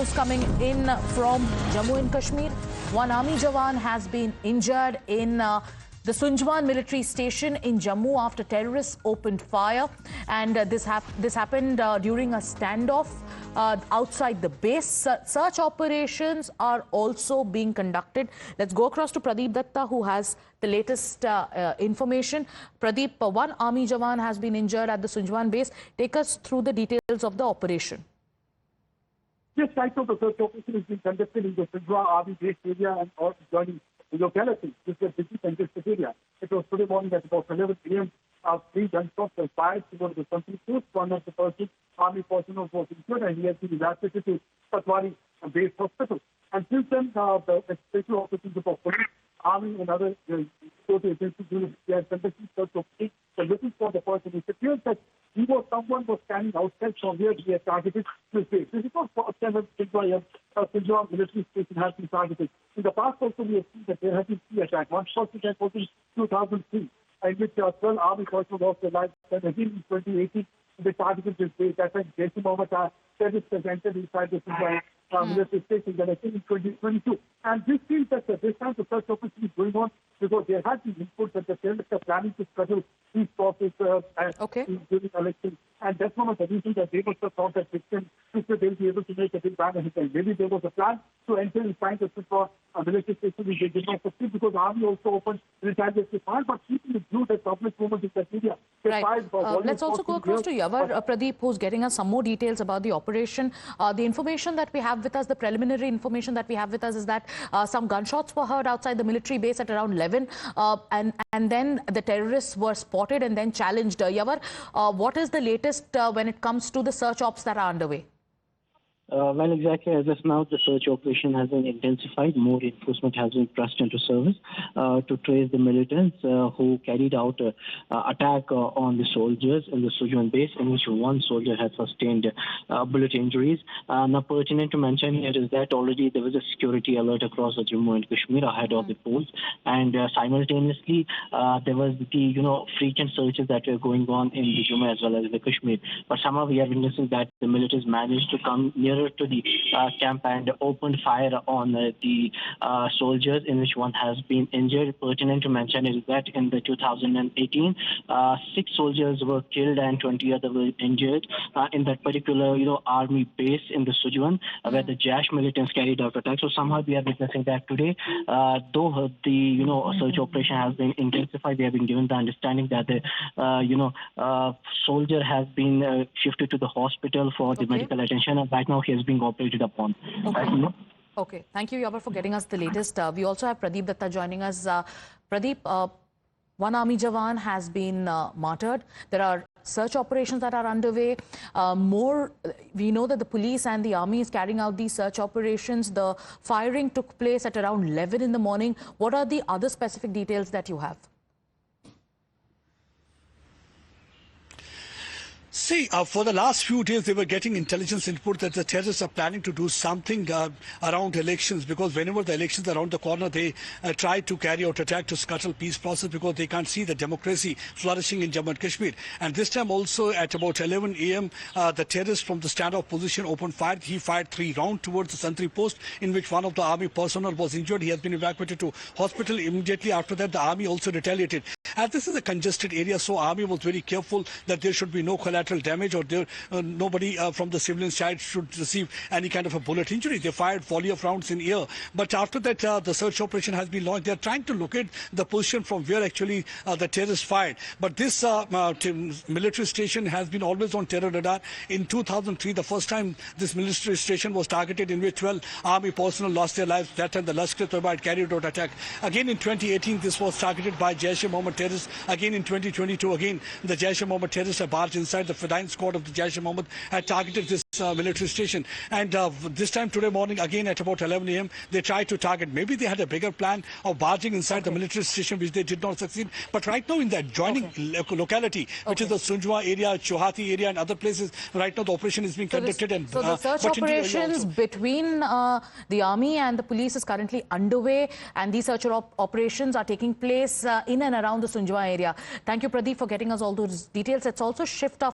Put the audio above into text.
news coming in from Jammu and Kashmir. One Army Jawan has been injured in the Sunjwan military station in Jammu after terrorists opened fire. And this happened during a standoff outside the base. Search operations are also being conducted. Let's go across to Pradeep Datta, who has the latest information. Pradeep, one Army Jawan has been injured at the Sunjwan base. Take us through the details of the operation. Yes, right now the search operation is being conducted in the Sunjwan Army base area and all surrounding localities. This is a busy congested area. It was today morning at about 11 p.m. 3 gunshots were fired towards the country coast. One of the persons, Army personnel, was injured and he has been evacuated to Patwari base hospital. And since then, the special officers of police, Army and other agencies units, they are conducting search operation. They're looking for the person. It appears that someone was standing outside from where he had targeted this base. This is not first time that Sunjwan military station has been targeted. In the past also we have seen that there have been 3 attacks. One first attack was in 2003, in which 12 Army personnel lost their lives. Then again in 2018, they targeted this base. That time Jammu Kashmir terrorists has entered inside the Sunjwan military station. Then again in 2022. And this seems that this time the search operation is going on because there has been input that the terrorists are planning to scuttle these forces during elections. And that's one of the reasons that they must have thought that they'll be able to make a big bang at time. Maybe there was a plan to enter inside the Sunjwan military station which they did not succeed because Army also opened retaliatory fire, but keeping it blue that public movement in that area. Right. Let's also go across to Yavar, Pradeep, who's getting us some more details about the operation. The information that we have with us, the preliminary information that we have with us is that some gunshots were heard outside the military base at around 11 and then the terrorists were spotted and then challenged. Yavar, what is the latest when it comes to the search ops that are underway? Well, exactly as of now, the search operation has been intensified. More enforcement has been thrust into service to trace the militants who carried out an attack on the soldiers in the Sunjwan base, in which one soldier had sustained bullet injuries. Now, pertinent to mention here is that already there was a security alert across the Jammu and Kashmir ahead of the polls, and simultaneously there was the frequent searches that were going on in the Jammu as well as the Kashmir. But somehow we are witnessing that the militaries managed to come nearer to the camp and opened fire on the soldiers, in which one has been injured. Pertinent to mention is that in the 2018, 6 soldiers were killed and 20 others were injured in that particular army base in the Sunjwan, where the Jash militants carried out attacks. So somehow we are witnessing that today. Though the search operation has been intensified, we have been given the understanding that the soldier has been shifted to the hospital for the medical attention, and right now he is being operated upon. Okay. Thank you, Yavar, for getting us the latest. We also have Pradeep Datta joining us. Pradeep, one Army Jawan has been martyred. There are search operations that are underway. We know that the police and the army is carrying out these search operations. The firing took place at around 11 in the morning. What are the other specific details that you have? See, for the last few days, they were getting intelligence input that the terrorists are planning to do something around elections, because whenever the elections are around the corner, they try to carry out attack to scuttle peace process because they can't see the democracy flourishing in Jammu and Kashmir. And this time also at about 11 a.m., the terrorist from the standoff position opened fire. He fired 3 rounds towards the sentry post, in which one of the army personnel was injured. He has been evacuated to hospital. Immediately after that, the army also retaliated. As this is a congested area, so army was very careful that there should be no collateral damage, or nobody from the civilian side should receive any kind of a bullet injury. They fired volley of rounds in air. But after that, the search operation has been launched. They are trying to locate the position from where actually the terrorists fired. But this military station has been always on terror radar. In 2003, the first time this military station was targeted, in which 12 army personnel lost their lives. That time the Lashkar-e-Taiba carried out attack. Again in 2018, this was targeted by Jaish-e-Mohammed terrorists. Again in 2022, again the Jaish-e-Mohammed terrorists have barged inside. The Fedayeen squad of the Jaish-e-Mohammed had targeted this military station. And this time today morning, again at about 11 a.m., they tried to target. Maybe they had a bigger plan of barging inside the military station, which they did not succeed. But right now in the adjoining locality, which is the Sunjwan area, Chauhati area and other places, right now the operation is being conducted. So the search operations between the army and the police is currently underway, and these search operations are taking place in and around the Sunjwan area. Thank you, Pradeep, for getting us all those details. Let's also shift our